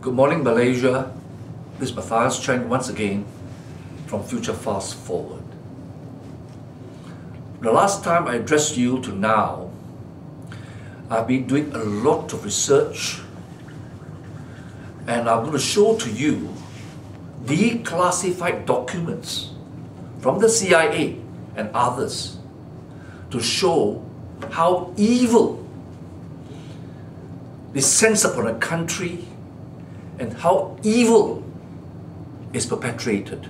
Good morning, Malaysia. This is Matthias Chang once again from Future Fast Forward. The last time I addressed you to now, I've been doing a lot of research and I'm going to show to you declassified documents from the CIA and others to show how evil descends upon a country and how evil is perpetrated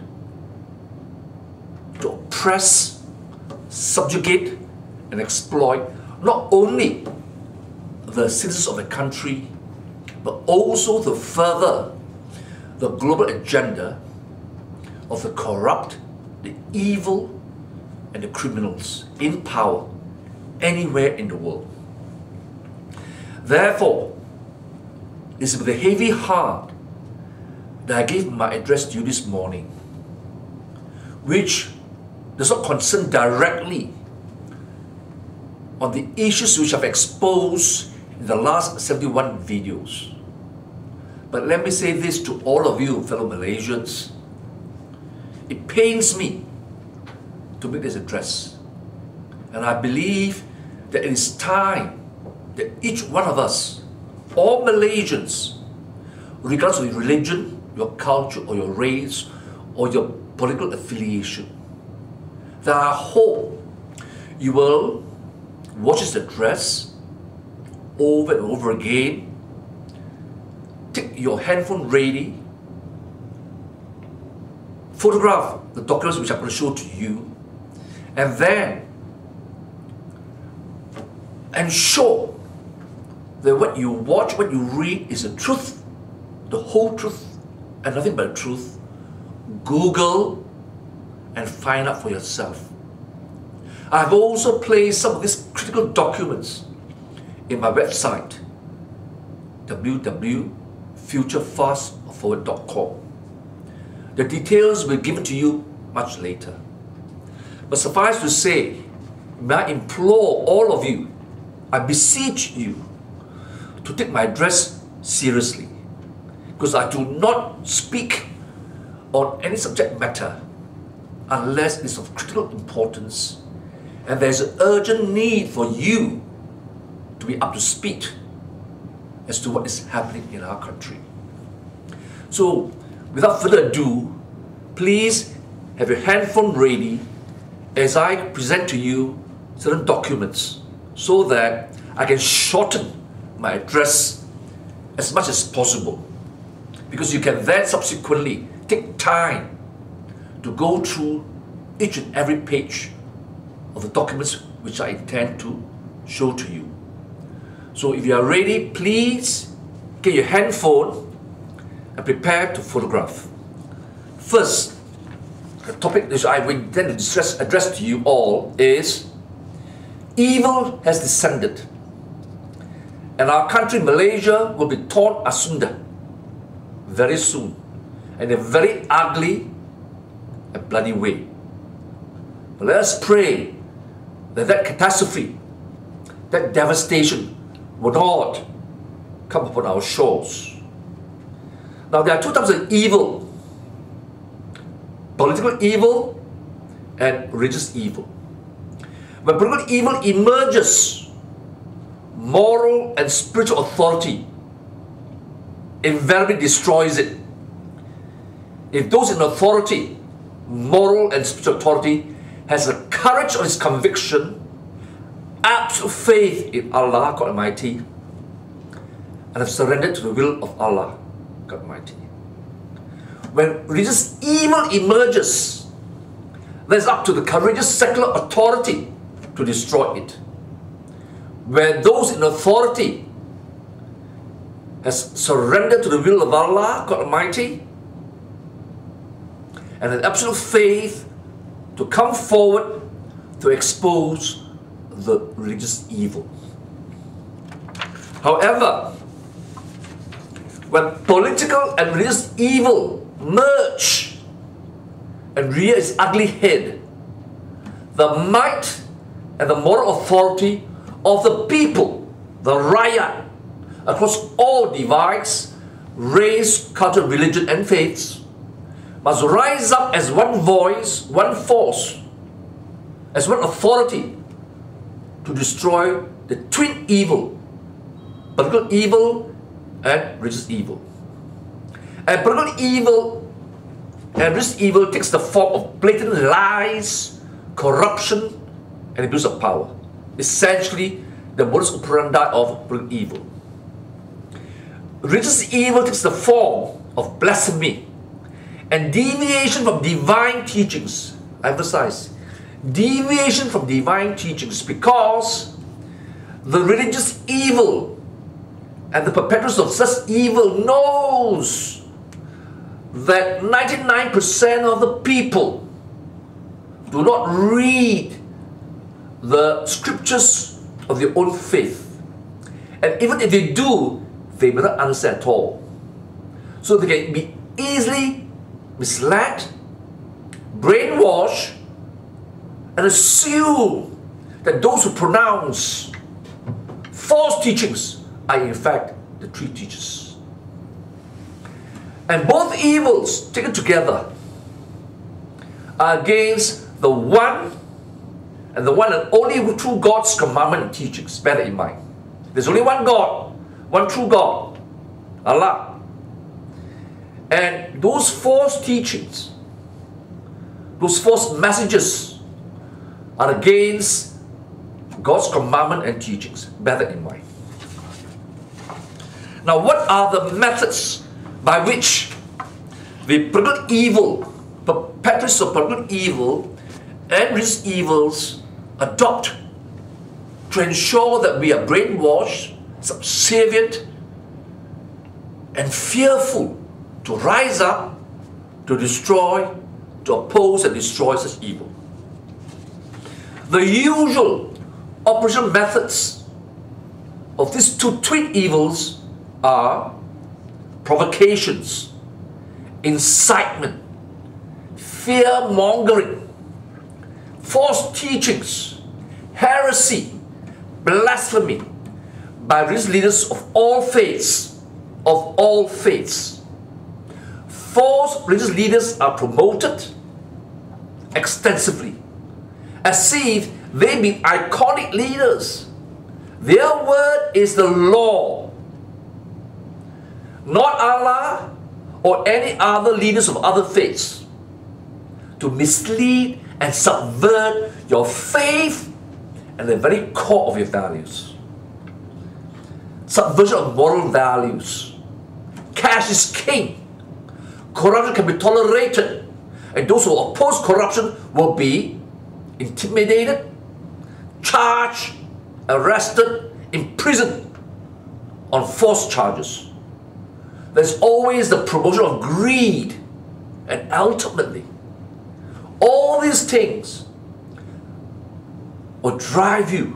to oppress, subjugate and exploit not only the citizens of a country but also to further the global agenda of the corrupt, the evil and the criminals in power anywhere in the world. Therefore, it's with a heavy heart that I gave my address to you this morning, which does not concern directly on the issues which I've exposed in the last 71 videos. But let me say this to all of you fellow Malaysians. It pains me to make this address, and I believe that it is time that each one of us, all Malaysians, regardless of your religion, your culture or your race or your political affiliation, that I hope you will watch this address over and over again, take your handphone ready, photograph the documents which I'm going to show to you, and then ensure that what you watch, what you read is the truth, the whole truth, and nothing but the truth. Google and find out for yourself. I've also placed some of these critical documents in my website, www.futurefastforward.com. The details will be given to you much later. But suffice to say, may I implore all of you, I beseech you, to take my address seriously, because I do not speak on any subject matter unless it's of critical importance and there's an urgent need for you to be up to speed as to what is happening in our country. So, without further ado, please have your handphone ready as I present to you certain documents so that I can shorten my address as much as possible, because you can then subsequently take time to go through each and every page of the documents which I intend to show to you. So if you are ready, please get your handphone and prepare to photograph. First, the topic which I intend to address to you all is evil has descended, and our country, Malaysia, will be torn asunder very soon, in a very ugly and bloody way. But let us pray that that catastrophe, that devastation, will not come upon our shores. Now, there are two types of evil: political evil and religious evil. When political evil emerges, moral and spiritual authority invariably destroys it. If those in authority, moral and spiritual authority, has the courage of his conviction, absolute faith in Allah God Almighty, and have surrendered to the will of Allah God Almighty. When religious evil emerges, then it's up to the courageous secular authority to destroy it. Where those in authority has surrendered to the will of Allah God Almighty and an absolute faith to come forward to expose the religious evil. However, when political and religious evil merge and rear its ugly head, the might and the moral authority of the people, the rakyat, across all divides, race, culture, religion, and faiths must rise up as one voice, one force, as one authority to destroy the twin evil, political evil and religious evil. And political evil and religious evil takes the form of blatant lies, corruption, and abuse of power. Essentially, the modus operandi of political evil. Religious evil takes the form of blasphemy and deviation from divine teachings. I emphasize, deviation from divine teachings, because the religious evil and the perpetrators of such evil knows that 99% of the people do not read the scriptures of their own faith. And even if they do, they may not understand at all. So they can be easily misled, brainwashed, and assume that those who pronounce false teachings are in fact the true teachers. And both evils taken together are against the one and only true God's commandment and teachings. Bear that in mind. There's only one God, one true God, Allah. And those false teachings, those false messages are against God's commandment and teachings. Bear that in mind. Now, what are the methods by which the political evil, perpetrators of political evil and religious evils adopt to ensure that we are brainwashed, subservient, and fearful to rise up, to destroy, to oppose and destroy such evil? The usual operational methods of these two twin evils are provocations, incitement, fear-mongering, false teachings, heresy, blasphemy by religious leaders of all faiths, False religious leaders are promoted extensively as if they be iconic leaders. Their word is the law. Not Allah or any other leaders of other faiths, to mislead and subvert your faith and the very core of your values. Subversion of moral values. Cash is king. Corruption can be tolerated, and those who oppose corruption will be intimidated, charged, arrested, imprisoned on false charges. There's always the promotion of greed, and ultimately, all these things will drive you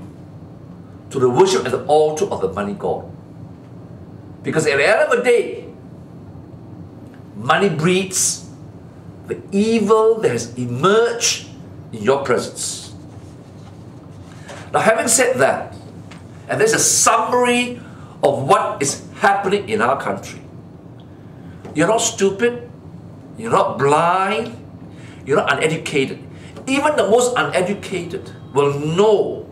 to the worship at the altar of the money god. Because at the end of the day, money breeds the evil that has emerged in your presence. Now, having said that, and there's a summary of what is happening in our country. You're not stupid, you're not blind, you're not uneducated. Even the most uneducated will know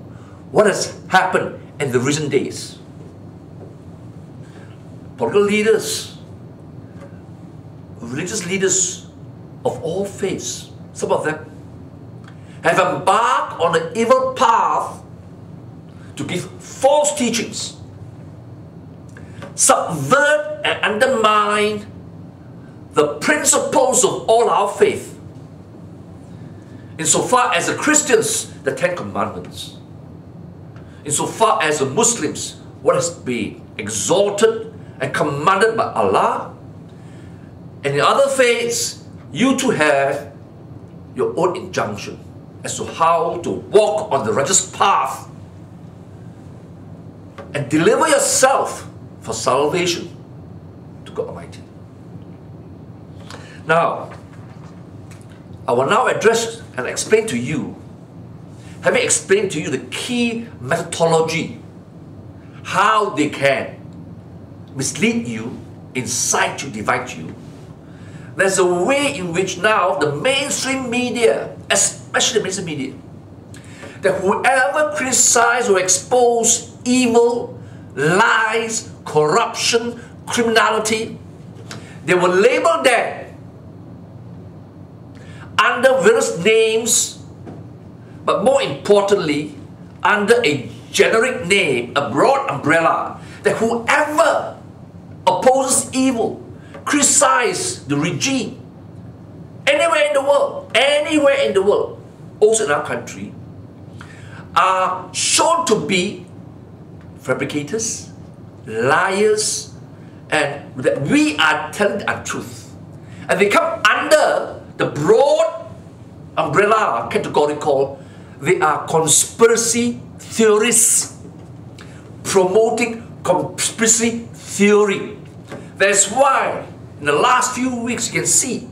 what has happened in the recent days. Political leaders, religious leaders of all faiths, some of them, have embarked on an evil path to give false teachings, subvert and undermine the principles of all our faith. Insofar as the Christians, the Ten Commandments. Insofar as the Muslims, what has been exalted and commanded by Allah. And in other faiths, you too have your own injunction as to how to walk on the righteous path and deliver yourself for salvation to God Almighty. Now, I will now address and explain to you, having explained to you the key methodology, how they can mislead you incite you, divide you, there's a way in which now the mainstream media, especially the mainstream media, that whoever criticize or expose evil, lies, corruption, criminality, they will label them under various names, but more importantly, under a generic name, a broad umbrella, that whoever opposes evil, criticize the regime, anywhere in the world, also in our country, are shown to be fabricators, liars, and that we are telling the untruth. And they come under the broad umbrella category called, they are conspiracy theorists, promoting conspiracy theory. That's why in the last few weeks you can see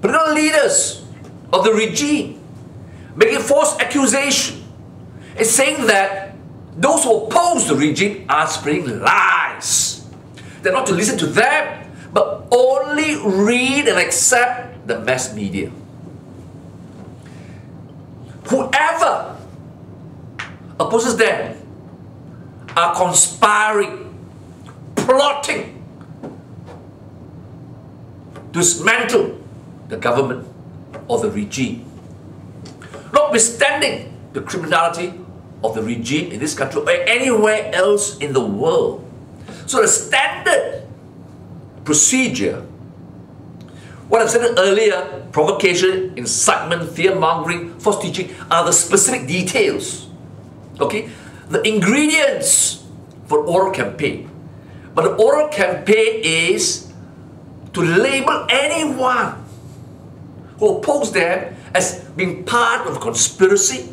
political leaders of the regime making false accusation and saying that those who oppose the regime are spreading lies. They're not to listen to them, but only read and accept the mass media. Whoever opposes them are conspiring, plotting to dismantle the government or the regime. Notwithstanding the criminality of the regime in this country or anywhere else in the world. So the standard procedure, what I've said earlier, provocation, incitement, fear-mongering, false teaching, are the specific details. Okay? The ingredients for oral campaign. But the oral campaign is to label anyone who opposes them as being part of a conspiracy.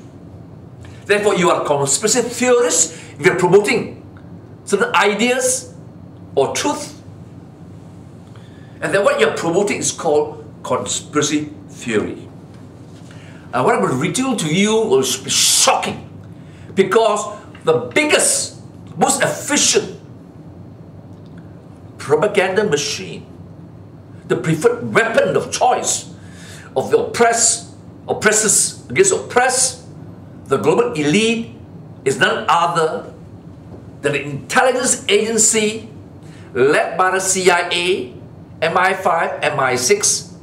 Therefore, you are a conspiracy theorist if you're promoting certain ideas or truth. And then what you're promoting is called conspiracy theory. And what I'm going to reveal to you will be shocking, because the biggest, most efficient propaganda machine, the preferred weapon of choice of the oppressors against oppressed, the global elite, is none other than an intelligence agency led by the CIA, MI5, MI6,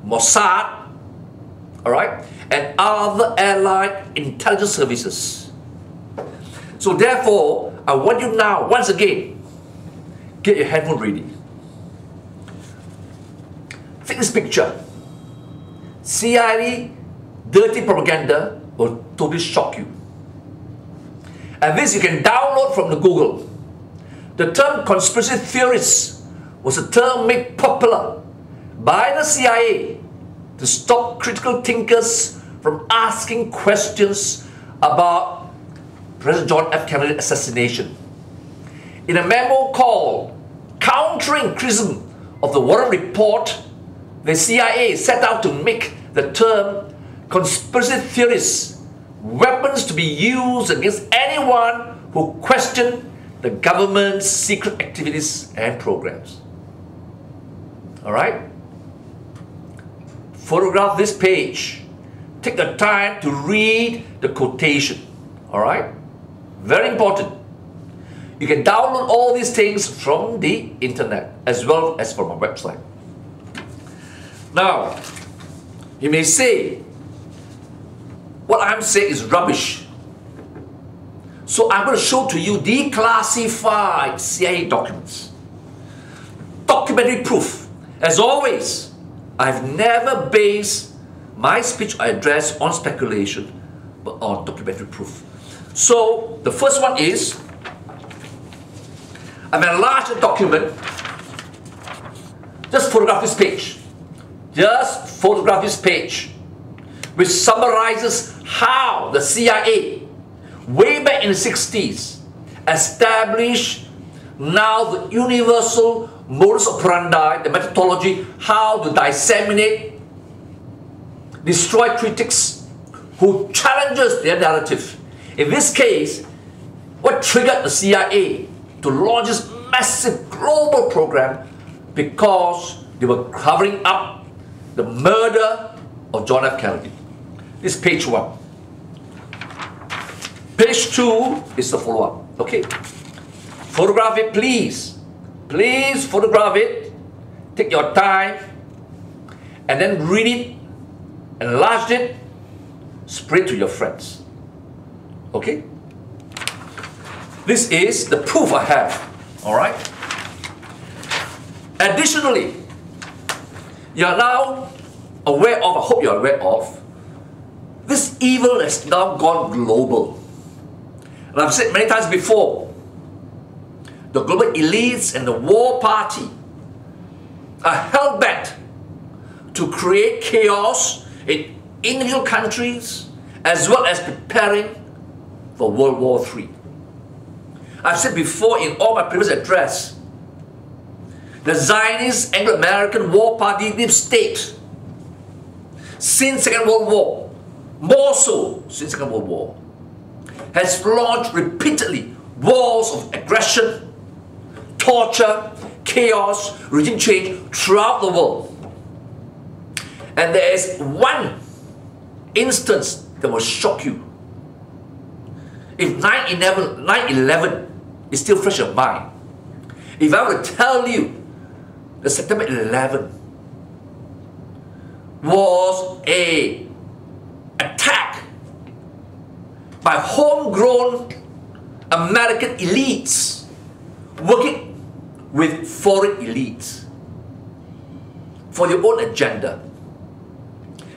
Mossad, alright, and other allied intelligence services. So therefore, I want you now, once again, get your handphone ready. Take this picture. CIA dirty propaganda will totally shock you. And this you can download from the Google. The term conspiracy theorists was a term made popular by the CIA to stop critical thinkers from asking questions about President John F. Kennedy assassination. In a memo called Countering Criticism of the Warren Report, the CIA set out to make the term conspiracy theorists weapons to be used against anyone who questioned the government's secret activities and programs. Alright? Photograph this page. Take the time to read the quotation. Alright? Very important. You can download all these things from the internet as well as from our website. Now, you may say, what I'm saying is rubbish. So I'm going to show to you declassified CIA documents. Documentary proof. As always, I've never based my speech or address on speculation, but on documentary proof. So the first one is, I've enlarged a document. Just photograph this page. Just photograph this page, which summarizes how the CIA, way back in the 60s, established now the universal modus operandi, the methodology, how to disseminate, destroy critics who challenges their narrative. In this case, what triggered the CIA to launch this massive global program because they were covering up the murder of John F. Kennedy. This is page 1. Page 2 is the follow-up. Okay? Photograph it, please. Please photograph it. Take your time. And then read it. Enlarge it. Spread it to your friends. Okay? This is the proof I have. Alright? Additionally, you are now aware of, I hope you are aware of, this evil has now gone global. And I've said many times before, the global elites and the war party are hell-bent to create chaos in individual countries as well as preparing for World War III. I've said before in all my previous address, the Zionist Anglo-American war party deep state, since Second World War, more so since Second World War, has launched repeatedly wars of aggression, torture, chaos, regime change throughout the world. And there is one instance that will shock you. If 9/11 is still fresh in your mind, if I were to tell you that September 11 was an attack by homegrown American elites working with foreign elites for their own agenda,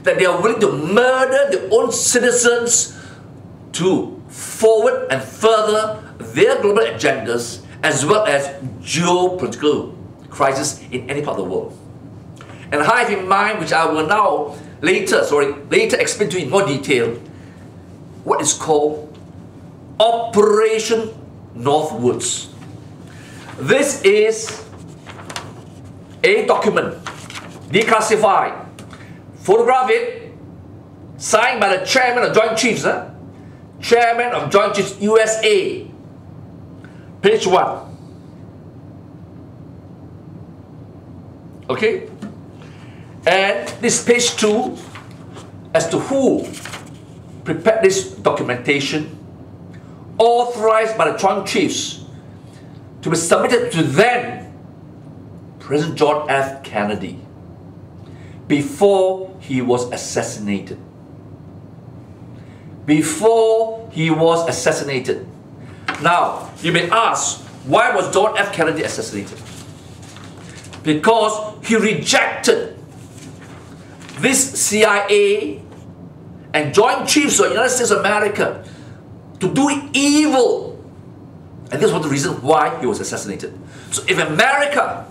that they are willing to murder their own citizens to forward and further their global agendas as well as geopolitical crisis in any part of the world. And I have in mind, which I will now later explain to you in more detail, what is called Operation Northwoods. This is a document, declassified. Photograph it, signed by the chairman of Joint Chiefs, Chairman of Joint Chiefs USA. Page 1. Okay? And this page 2 as to who prepared this documentation, authorized by the Joint Chiefs to be submitted to then President John F. Kennedy before he was assassinated. Before he was assassinated. Now, you may ask, why was John F. Kennedy assassinated? Because he rejected this CIA and Joint Chiefs of the United States of America to do evil. And this was the reason why he was assassinated. So if America,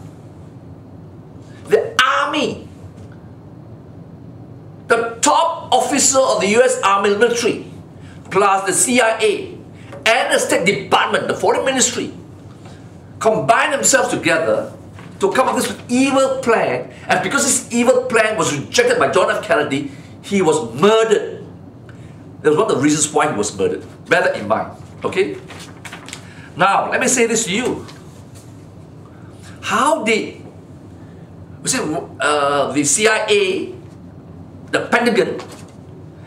the army, the top officer of the US Army military, plus the CIA and the State Department, the Foreign Ministry, combine themselves together to come up with this evil plan, and because this evil plan was rejected by John F. Kennedy, he was murdered. That was one of the reasons why he was murdered. Bear that in mind. Okay? Now, let me say this to you. How did the CIA, the Pentagon,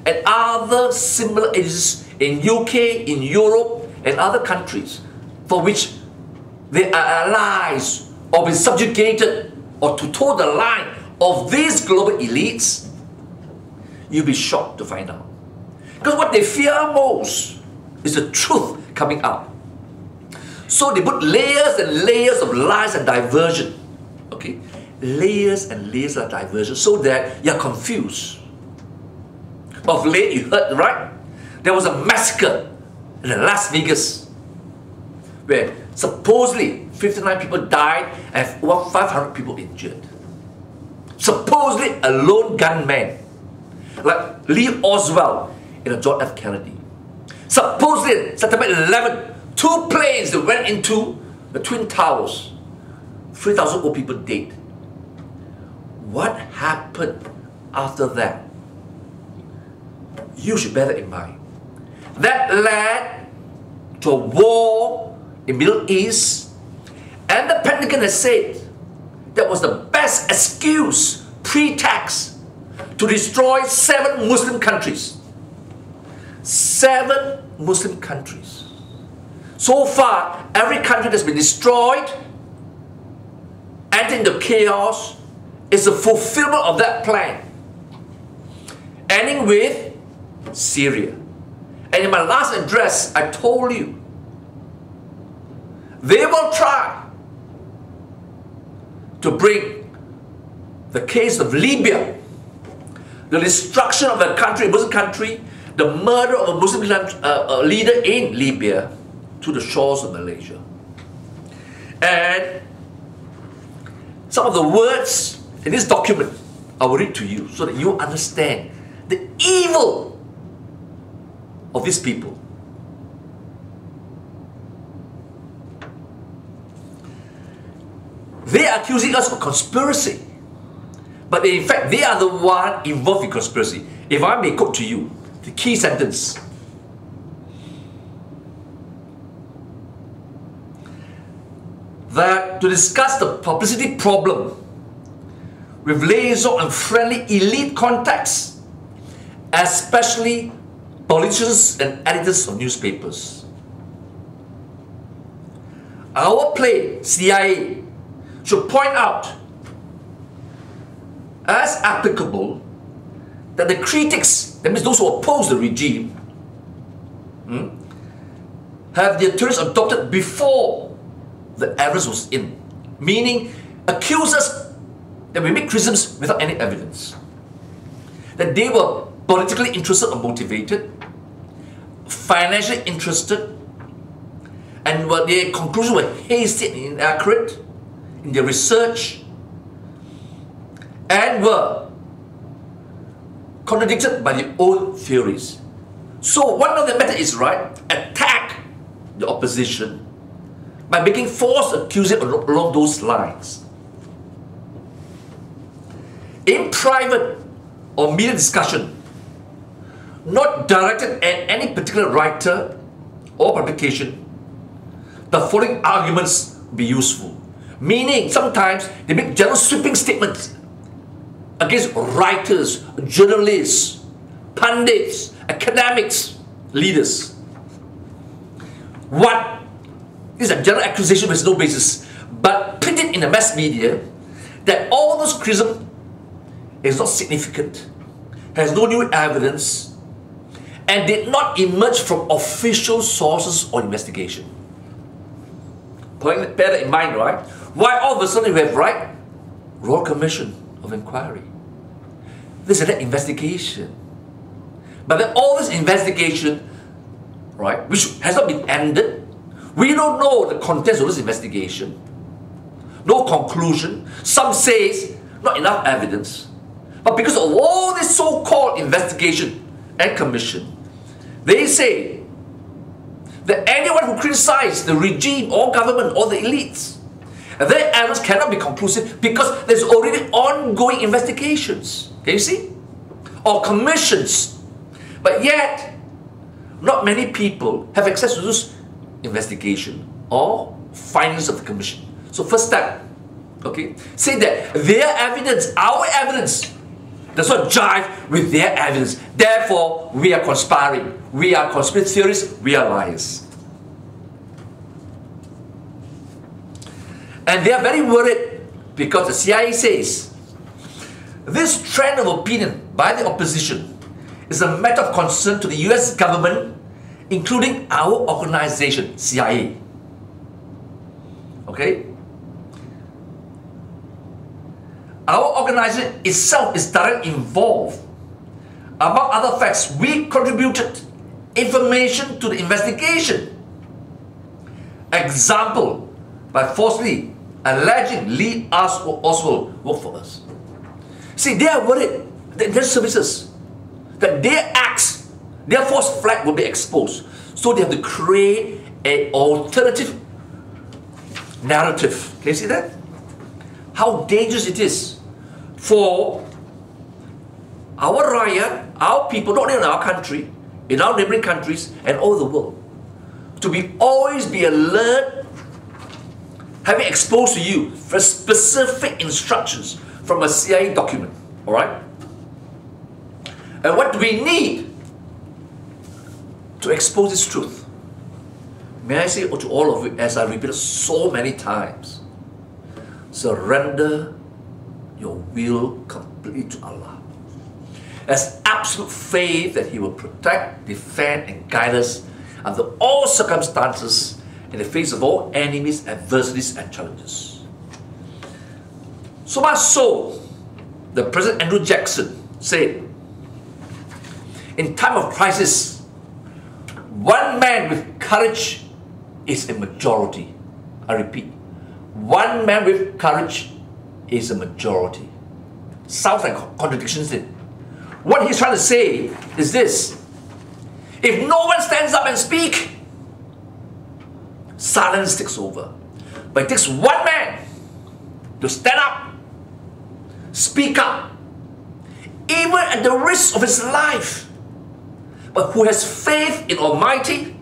and other similar agencies in UK, in Europe, and other countries for which they are allies or been subjugated or to toe the line of these global elites, you'll be shocked to find out. Because what they fear most is the truth coming out. So they put layers and layers of lies and diversion. Okay? Layers and layers of diversion so that you're confused. Of late, you heard, right? There was a massacre in Las Vegas where supposedly 59 people died and 500 people injured. Supposedly a lone gunman like Lee Oswald in a John F. Kennedy. Supposedly September 11, 2 planes that went into the Twin Towers, 3,000 old people dead. What happened after that? You should bear that in mind. That led to a war in the Middle East And the Pentagon has said that was the best excuse, pretext, to destroy 7 Muslim countries. 7 Muslim countries. So far, every country that's been destroyed and into chaos is a fulfillment of that plan. Ending with Syria. And in my last address, I told you, they will try to bring the case of Libya, the destruction of a country, a Muslim country, the murder of a Muslim leader in Libya, to the shores of Malaysia. And some of the words in this document I will read to you so that you understand the evil of these people. They are accusing us of conspiracy, but in fact they are the one involved in conspiracy. If I may quote to you the key sentence: that to discuss the publicity problem with liaison and friendly elite contacts, especially politicians and editors of newspapers. Our play, CIA, should point out as applicable that the critics, that means those who oppose the regime, have their theories adopted before the evidence was in. Meaning, accuse us that we make criticisms without any evidence. That they were politically interested or motivated, financially interested, and their conclusions were hasty and inaccurate in their research, and were contradicted by their own theories. So one of the methods is, right, attack the opposition by making false accusations along those lines. In private or media discussion, not directed at any particular writer or publication, the following arguments be useful. Meaning, sometimes they make general sweeping statements against writers, journalists, pundits, academics, leaders. One is a general accusation with no basis, but printed in the mass media that all those criticism is not significant, has no new evidence, and did not emerge from official sources or investigation. Bear that in mind, right? Why all of a sudden we have, right, Royal Commission of Inquiry? This is an investigation. But then all this investigation, right, which has not been ended, we don't know the contents of this investigation. No conclusion. Some say not enough evidence. But because of all this so-called investigation and commission, they say that anyone who criticizes the regime or government or the elites, their evidence cannot be conclusive because there's already ongoing investigations. Can you see? Or commissions. But yet, not many people have access to this investigation or findings of the commission. So first step, okay, say that their evidence, our evidence, does not jive with their evidence. Therefore, we are conspiring. We are conspiracy theorists. We are liars. And they are very worried because the CIA says this trend of opinion by the opposition is a matter of concern to the US government, including our organization, CIA. Okay? Our organization itself is directly involved. Among other facts, we contributed information to the investigation. Example, by falsely alleging Lee Oswald worked for us. See, they are worried that their services, that their acts, their false flag will be exposed. So they have to create an alternative narrative. Can you see that? How dangerous it is for our rakyat, our people, not only in our country, in our neighboring countries and all the world, to always be alert, having exposed to you for specific instructions from a CIA document. All right? And what do we need to expose this truth? May I say to all of you, as I repeated so many times, surrender your will completely to Allah. As absolute faith that He will protect, defend, and guide us under all circumstances in the face of all enemies, adversities, and challenges. So much so, the President Andrew Jackson said, in time of crisis, one man with courage is a majority. I repeat, one man with courage is a majority. Sounds like contradictions. What he's trying to say is this: if no one stands up and speaks, silence takes over. But it takes one man to stand up, speak up, even at the risk of his life, but who has faith in Almighty,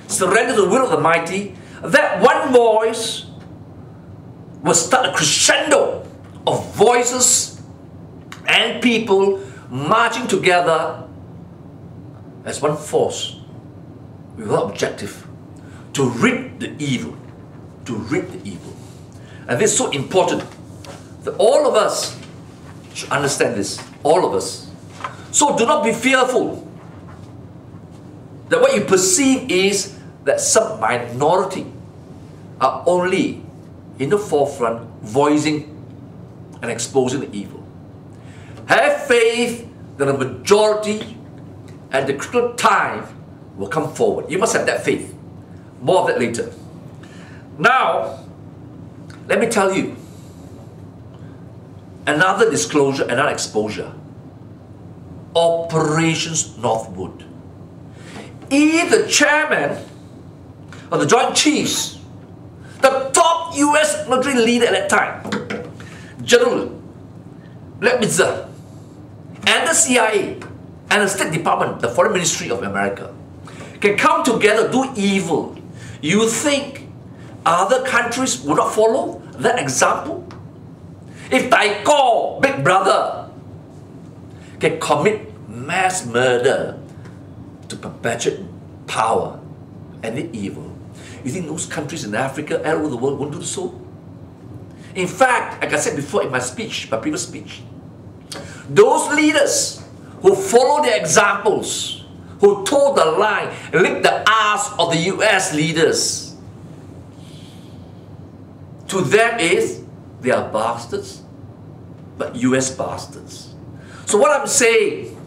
surrender to the will of the Mighty. That one voice will start a crescendo of voices and people marching together as one force with one objective: to rid the evil. To rid the evil. And this is so important that all of us should understand this. All of us. So do not be fearful that what you perceive is that some minority are only in the forefront voicing and exposing the evil. Have faith that the majority at the critical time will come forward. You must have that faith. More of that later. Now, let me tell you another disclosure, another exposure. Operations Northwood. If the chairman of the Joint Chiefs, the top US military leader at that time, General Leitzer, and the CIA, and the State Department, the Foreign Ministry of America, can come together, do evil, you think other countries will not follow that example? If Taiko, Big Brother, can commit mass murder to perpetuate power and the evil, you think those countries in Africa and all over the world won't do so? In fact, like I said before in my speech, my previous speech, those leaders who follow their examples, who told the lie, licked the ass of the US leaders, to them is, they are bastards, but US bastards. So what I'm saying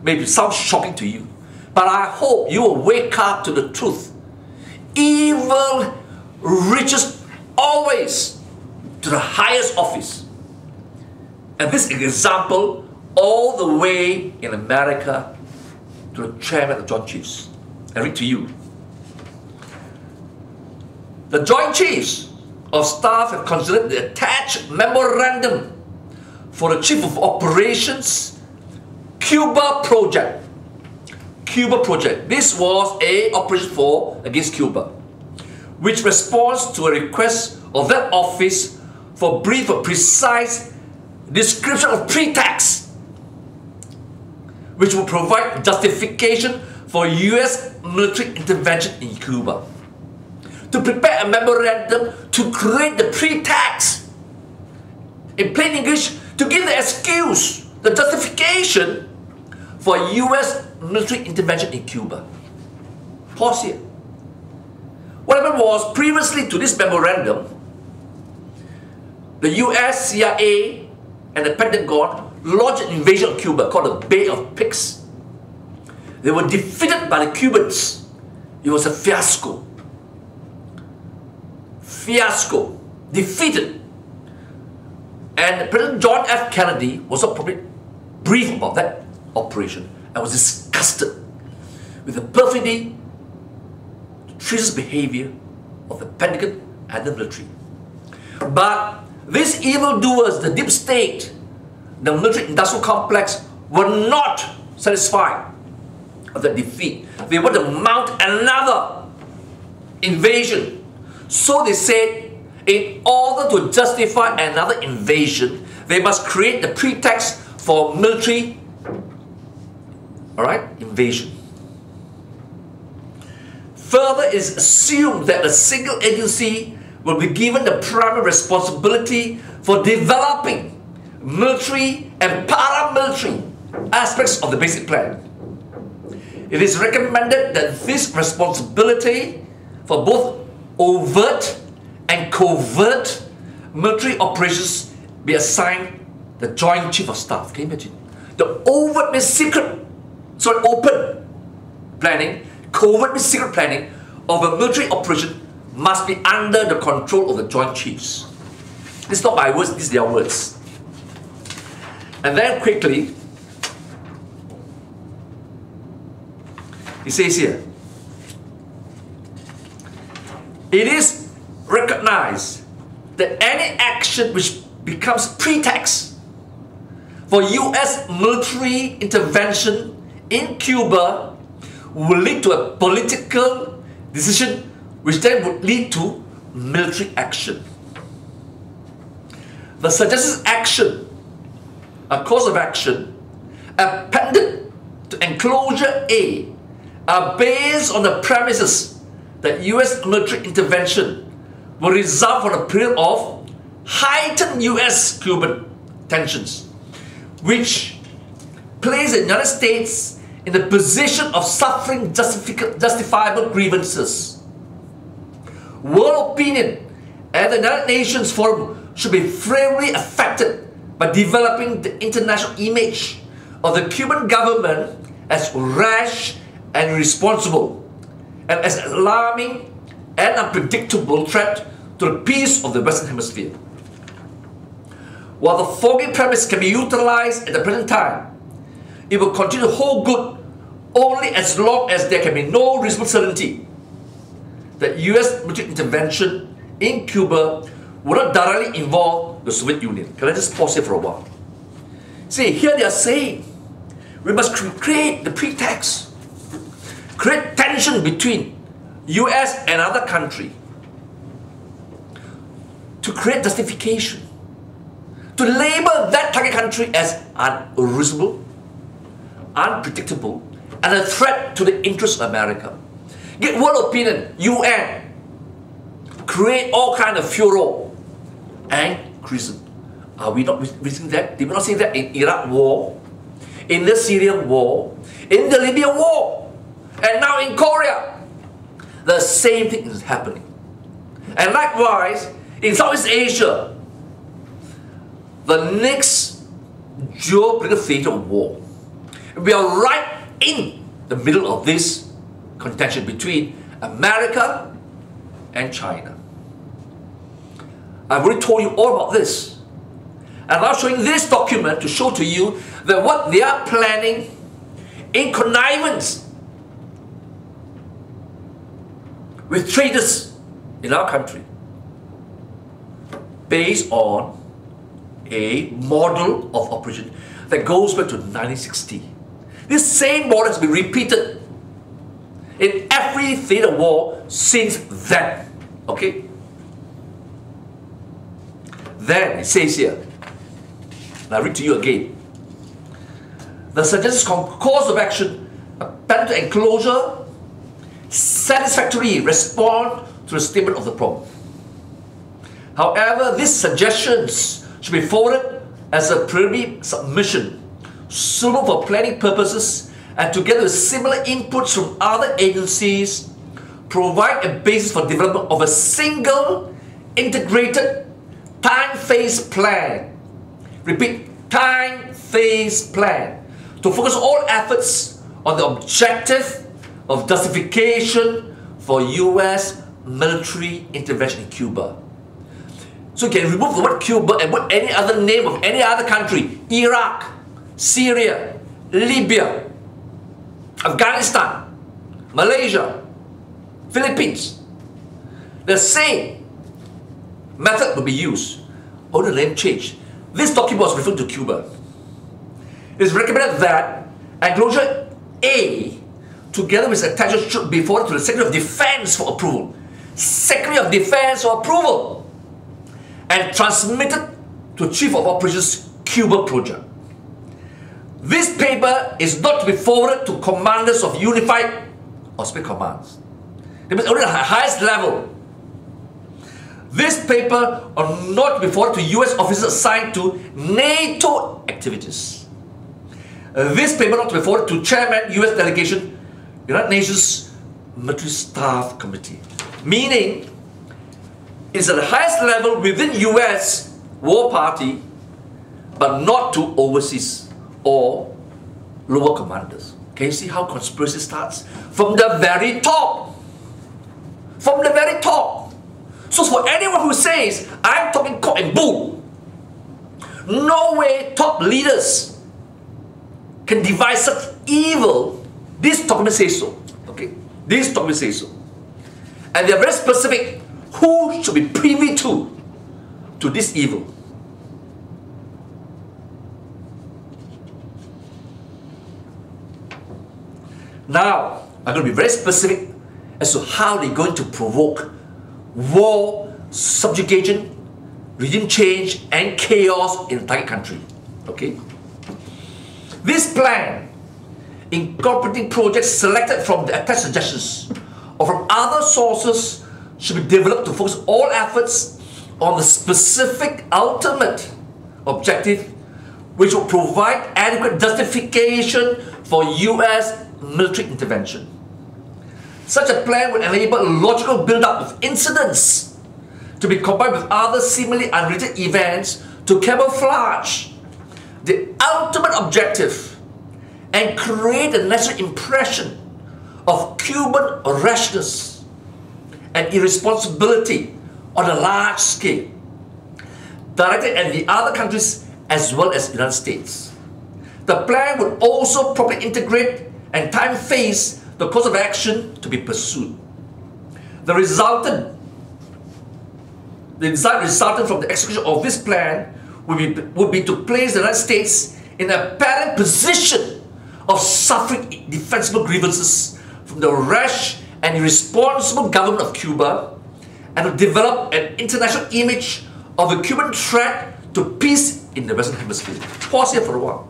may sound shocking to you, but I hope you will wake up to the truth. Evil reaches always to the highest office. And this is an example all the way in America to the chairman of the Joint Chiefs. I read to you. The Joint Chiefs of Staff have considered the attached memorandum for the Chief of Operations Cuba Project. Cuba Project. This was an operation against Cuba, which responds to a request of that office for brief or precise description of pretext, which will provide justification for US military intervention in Cuba. To prepare a memorandum to create the pretext, in plain English, to give the excuse, the justification for US military intervention in Cuba. Pause here. What happened was, previously to this memorandum, the US, CIA, and the Pentagon launched an invasion of Cuba called the Bay of Pigs. They were defeated by the Cubans. It was a fiasco. Fiasco. Defeated. And President John F. Kennedy was not probably briefed about that operation and was disgusted with the perfidy, the treasonous behavior of the Pentagon and the military. But these evildoers, the deep state, the military industrial complex, were not satisfied of the defeat. They want to mount another invasion So they said, in order to justify another invasion, they must create the pretext for military, invasion. Further, it is assumed that a single agency will be given the primary responsibility for developing military and paramilitary aspects of the basic plan. It is recommended that this responsibility for both overt and covert military operations be assigned the Joint Chief of Staff. Can you imagine? The overt means secret, open planning. Covert means secret planning of a military operation must be under the control of the Joint Chiefs. This is not my words, these are their words. And then quickly, he says here, it is recognized that any action which becomes pretext for US military intervention in Cuba will lead to a political decision which then would lead to military action. The suggested action, a course of action, appended to enclosure A are based on the premises that US military intervention will result from a period of heightened US-Cuban tensions, which place the United States in the position of suffering justifiable grievances. World opinion and the United Nations Forum should be favorably affected by developing the international image of the Cuban government as rash and irresponsible, and as an alarming and unpredictable threat to the peace of the Western Hemisphere. While the foregoing premise can be utilized at the present time, it will continue to hold good only as long as there can be no reasonable certainty that US military intervention in Cuba would not directly involve the Soviet Union. Can I just pause here for a while? See, here they are saying we must create the pretext, create tension between US and another country to create justification, to label that target country as unreasonable, unpredictable, and a threat to the interests of America. Get world opinion, UN, create all kind of furor and criticism. Are we not witnessing that? Did we not see that in Iraq war, in the Syrian war, in the Libya war, and now in Korea? The same thing is happening. And likewise, in Southeast Asia, the next geopolitical theater of war. We are right in the middle of this contention between America and China. I've already told you all about this. And I'm showing this document to show to you that what they are planning in connivance with traitors in our country, based on a model of operation that goes back to 1960. This same model has been repeated in every theater war since then. Okay? Then it says here, and I read to you again. The suggested course of action appended to enclosure satisfactorily respond to the statement of the problem. However, these suggestions should be forwarded as a preliminary submission, suitable for planning purposes, and together with similar inputs from other agencies, provide a basis for development of a single, integrated, time-phase plan. Repeat, time-phase plan, to focus all efforts on the objective of justification for US military intervention in Cuba. So you can remove the word Cuba and put any other name of any other country: Iraq, Syria, Libya, Afghanistan, Malaysia, Philippines. The same method will be used, only the name change. This document was referring to Cuba. It is recommended that enclosure A, together with attachment, should be forwarded to the Secretary of Defense for approval. Secretary of Defense for approval and transmitted to Chief of Operations Cuba Project. This paper is not to be forwarded to commanders of unified or special commands. It means only at the highest level. This paper are not to be forwarded to US officers assigned to NATO activities. This paper not to be forwarded to Chairman US Delegation, United Nations Military Staff Committee. Meaning, it's at the highest level within US war party, but not to overseas or lower commanders. Can you see how conspiracy starts? From the very top. From the very top. So for anyone who says, I'm talking cock and bull, no way top leaders can devise such evil. This document says so. Okay? This document says so. And they are very specific who should be privy to this evil. Now, I'm going to be very specific as to how they're going to provoke war, subjugation, regime change, and chaos in the target country. Okay? This plan, incorporating projects selected from the attached suggestions or from other sources, should be developed to focus all efforts on the specific ultimate objective, which will provide adequate justification for US military intervention. Such a plan would enable a logical build-up of incidents to be combined with other seemingly unrelated events to camouflage the ultimate objective and create a necessary impression of Cuban rashness and irresponsibility on a large scale, directed at the other countries as well as the United States. The plan would also properly integrate and time phase the course of action to be pursued. The result resultant from the execution of this plan would be to place the United States in a apparent position of suffering defensible grievances from the rash and irresponsible government of Cuba, and to develop an international image of a Cuban threat to peace in the Western Hemisphere. Pause here for a while.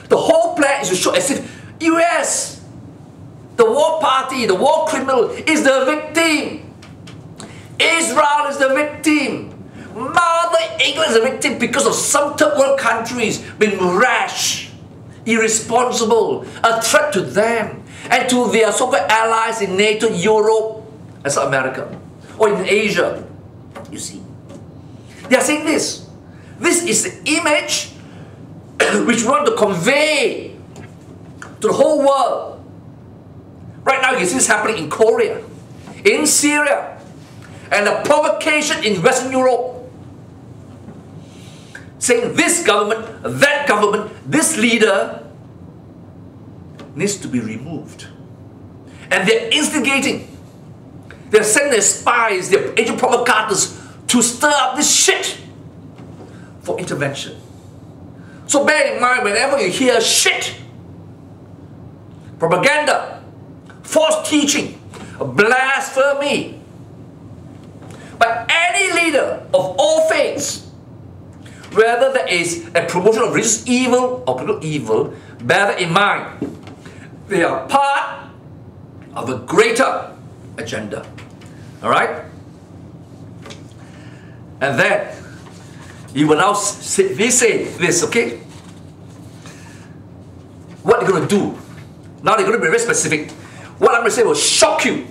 The whole plan is to show as if US, the war party, the war criminal, is the victim. Israel is the victim. Mother England is the victim because of some third world countries being rash, irresponsible, a threat to them and to their so-called allies in NATO, Europe, and South America, or in Asia. You see, they are saying this. This is the image which we want to convey to the whole world. Right now, you see this happening in Korea, in Syria, and a provocation in Western Europe, saying this government, that government, this leader needs to be removed. And they're instigating. They're sending their spies, their agent provocateurs to stir up this shit for intervention. So bear in mind, whenever you hear shit, propaganda, false teaching, blasphemy, by any leader of all faiths, whether there is a promotion of religious evil or political evil, bear that in mind. They are part of a greater agenda. Alright? And then, you will now say this, okay? What they're going to do. Now they're going to be very specific. What I'm going to say will shock you.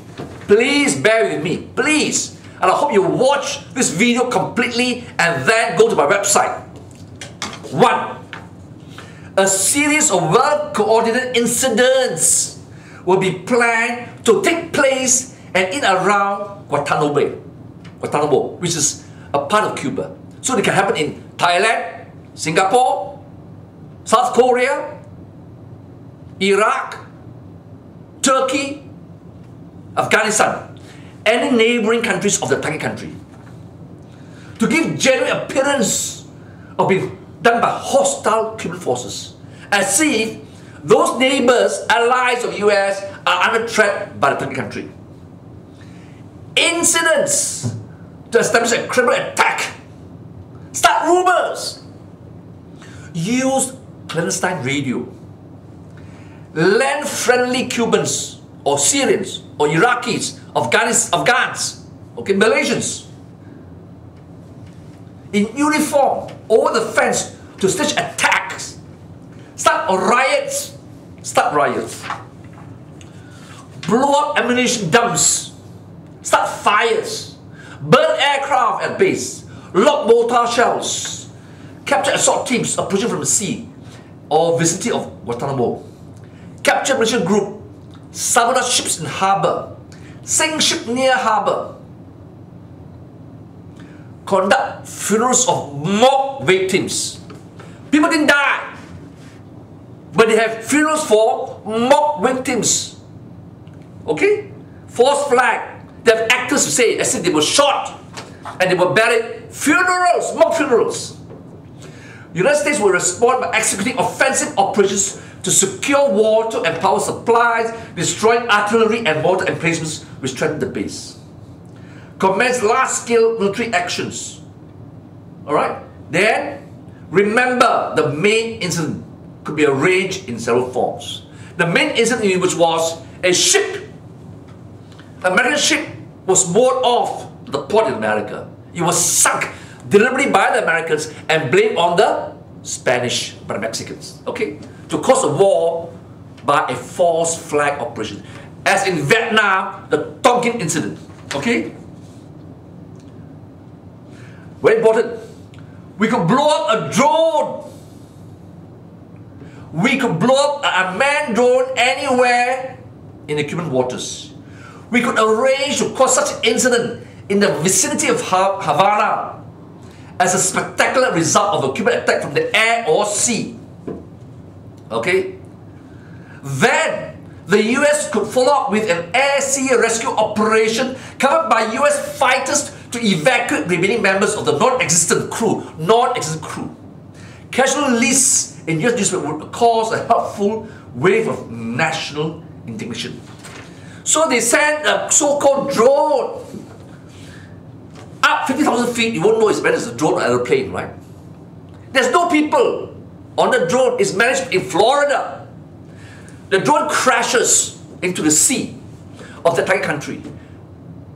Please bear with me. Please. And I hope you watch this video completely and then go to my website. 1. A series of well-coordinated incidents will be planned to take place and in around Guantanamo, which is a part of Cuba. So they can happen in Thailand, Singapore, South Korea, Iraq, Turkey, Afghanistan, any neighboring countries of the target country, to give genuine appearance of being done by hostile Cuban forces, as if those neighbors, allies of US, are under threat by the target country. incidents to establish a criminal attack, start rumors, use clandestine radio, land friendly Cubans or Syrians or Iraqis, Afghans, okay, Malaysians, in uniform over the fence to stage attacks, start riots, blow up ammunition dumps, start fires, burn aircraft at base, lock mortar shells, capture assault teams approaching from the sea or vicinity of Guantanamo, capture militia group, sabotage ships in harbour, sink ship near harbour, conduct funerals of mock victims. People didn't die, but they have funerals for mock victims. Okay? False flag. They have actors who say as if they were shot and they were buried. Funerals, mock funerals. The United States will respond by executing offensive operations to secure water and power supplies, destroying artillery and mortar emplacements which threaten the base. Commence large-scale military actions. Alright? Then, remember the main incident could be arranged in several forms. The main incident which was a ship. An American ship was moored off the port in America. It was sunk deliberately by the Americans and blamed on the Spanish, by the Mexicans. Okay? To cause a war by a false flag operation. As in Vietnam, the Tonkin incident. Okay? Very important. We could blow up a drone. We could blow up a manned drone anywhere in the Cuban waters. We could arrange to cause such an incident in the vicinity of Havana as a spectacular result of a Cuban attack from the air or sea. Okay? Then the US could follow up with an air-sea rescue operation covered by US fighters to evacuate remaining members of the non-existent crew. Casual lists in US newspapers would cause a helpful wave of national indignation. So they sent a so-called drone up 50,000 feet. You won't know whether it's a drone or an aeroplane, right? There's no people on the drone. It's managed in Florida. The drone crashes into the sea of the entire country.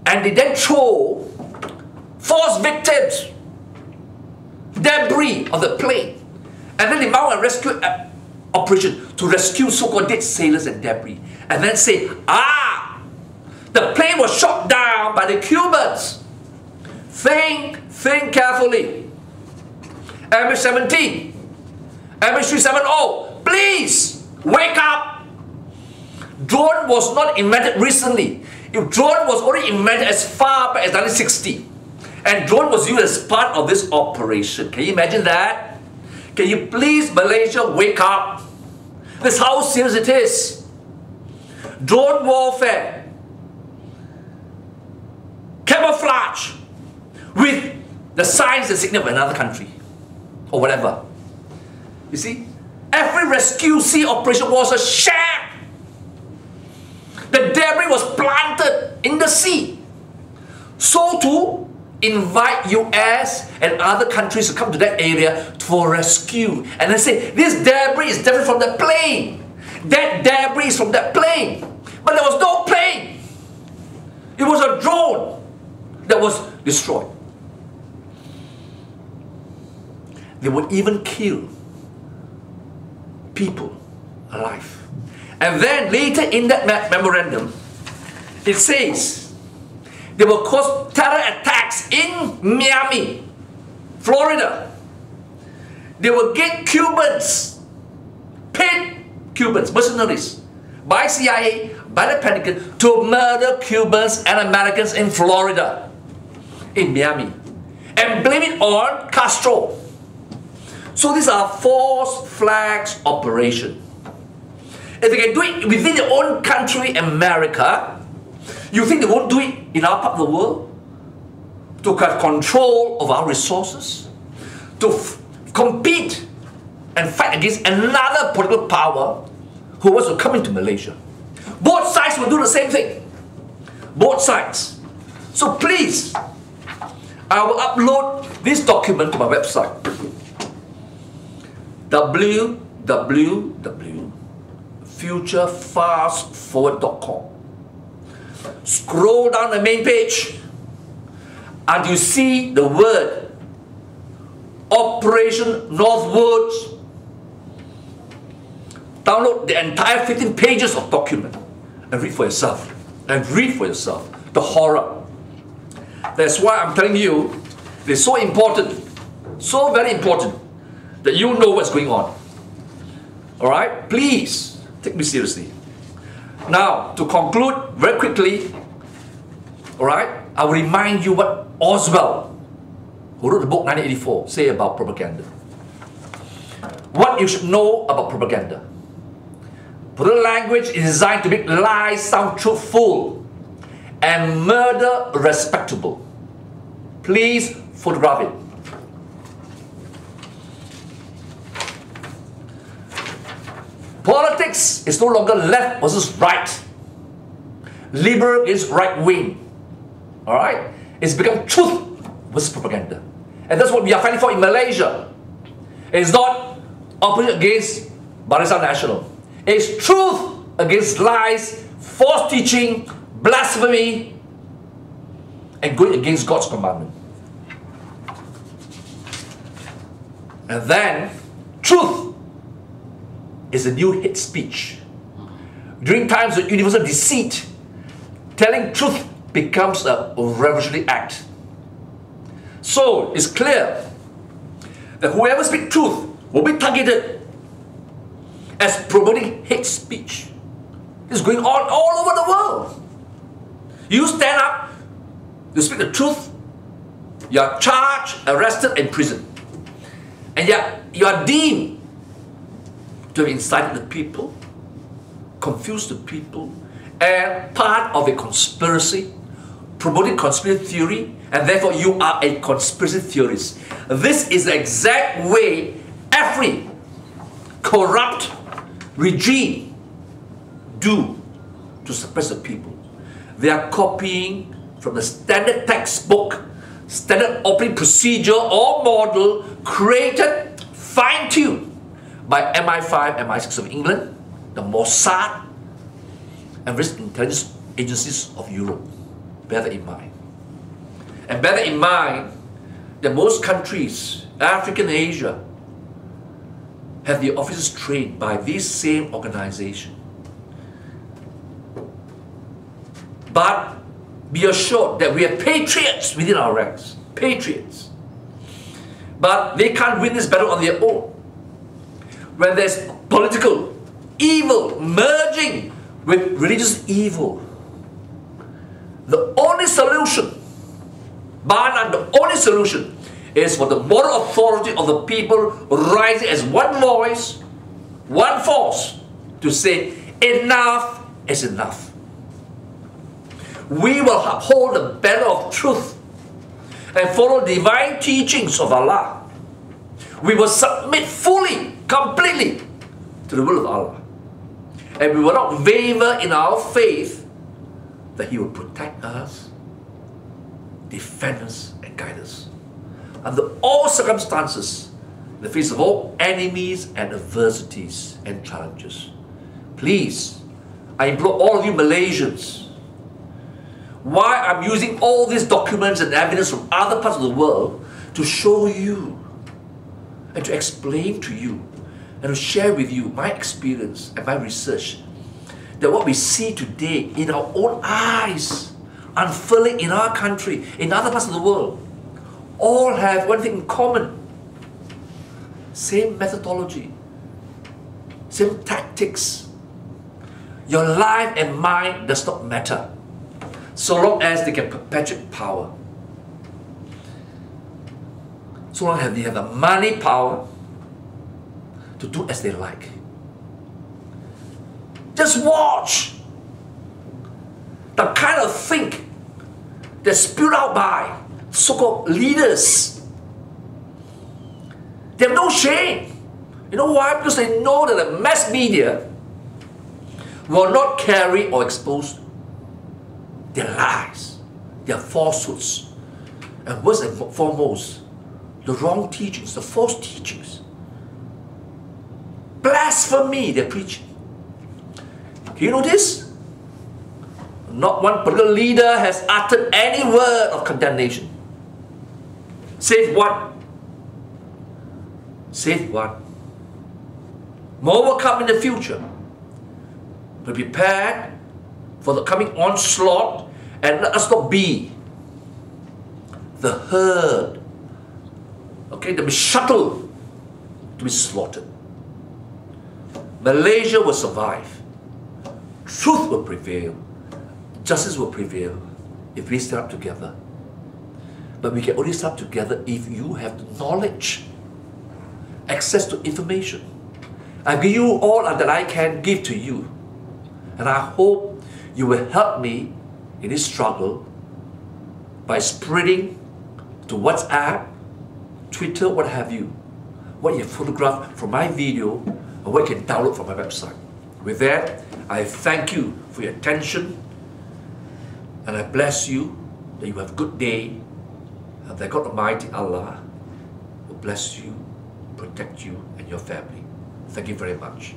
And they then throw false victims, debris of the plane. And then they mount a rescue operation to rescue so-called dead sailors and debris. And then say, the plane was shot down by the Cubans. Think carefully. MH17, MH370, please wake up. Drone was not invented recently. If drone was already invented as far back as 1960, and drone was used as part of this operation. Can you imagine that? Can you please, Malaysia, wake up? This is how serious it is. Drone warfare, camouflage with the signs and signal of another country or whatever. You see, every rescue sea operation was a sham. The debris was planted in the sea, so to invite US and other countries to come to that area for rescue, and then say this debris is different from the plane. That debris is from that plane, but there was no plane. It was a drone that was destroyed. They would even kill people alive. And then later in that memorandum, it says they will cause terror attacks in Miami, Florida. They will get Cubans, paid Cubans, mercenaries, by CIA, by the Pentagon, to murder Cubans and Americans in Florida, in Miami, and blame it on Castro. So these are false flags operation. If they can do it within their own country, America, you think they won't do it in our part of the world? To have control of our resources? To compete and fight against another political power who wants to come into Malaysia? Both sides will do the same thing. Both sides. So please, I will upload this document to my website, www.futurefastforward.com. Scroll down the main page and you see the word Operation Northwards. Download the entire 15 pages of document and read for yourself. And read for yourself the horror. That's why I'm telling you, it's so important, so very important, that you know what's going on. Alright? Please, take me seriously. Now, to conclude very quickly, alright, I will remind you what Oswald, who wrote the book 1984, say about propaganda. What you should know about propaganda. Political language is designed to make lies sound truthful and murder respectable. Please photograph it. Politics is no longer left versus right. Liberal is right wing. Alright? It's become truth versus propaganda. And that's what we are fighting for in Malaysia. It's not opposition against Barisan Nasional. It's truth against lies, false teaching, blasphemy, and going against God's commandment. And then, truth is a new hate speech. During times of universal deceit, telling truth becomes a revolutionary act. So, it's clear that whoever speaks truth will be targeted as promoting hate speech. This is going on all over the world. You stand up, you speak the truth, you are charged, arrested, and imprisoned. And yet, you are deemed to have incited the people, confused the people, and part of a conspiracy, promoting conspiracy theory, and therefore you are a conspiracy theorist. This is the exact way every corrupt regime do to suppress the people. They are copying from the standard textbook, standard operating procedure or model created, fine-tuned by MI5, MI6 of England, the Mossad, and various intelligence agencies of Europe. Bear that in mind. And bear that in mind that most countries, Africa and Asia, have the officers trained by this same organization. But be assured that we have patriots within our ranks. Patriots. But they can't win this battle on their own. When there's political evil merging with religious evil, the only solution, bar none, the only solution is for the moral authority of the people rising as one voice, one force, to say enough is enough. We will uphold the banner of truth and follow divine teachings of Allah. We will submit fully, completely to the will of Allah. And we will not waver in our faith that He will protect us, defend us, and guide us under all circumstances, in the face of all enemies and adversities and challenges. Please, I implore all of you Malaysians, why I'm using all these documents and evidence from other parts of the world to show you and to explain to you and to share with you my experience and my research, that what we see today in our own eyes unfurling in our country, in other parts of the world, all have one thing in common. Same methodology, same tactics. Your life and mine does not matter, so long as they can perpetuate power. So long as they have the money power to do as they like. Just watch the kind of thing that's spewed out by so-called leaders. They have no shame. You know why? Because they know that the mass media will not carry or expose their lies, There are falsehoods. And worst and foremost, the wrong teachings, the false teachings. Blasphemy they're preaching. Do you know this? Not one political leader has uttered any word of condemnation. Save one. Save one. More will come in the future. Be prepared for the coming onslaught, and let us not be the herd. Okay, to be shuttled, to be slaughtered. Malaysia will survive. Truth will prevail. Justice will prevail if we stand up together. But we can only stand up together if you have the knowledge, access to information. I give you all that I can give to you. And I hope you will help me in this struggle by spreading to WhatsApp, Twitter, what have you, what you photographed from my video and what you can download from my website. With that, I thank you for your attention, and I bless you that you have a good day, and that God Almighty Allah will bless you, protect you and your family. Thank you very much.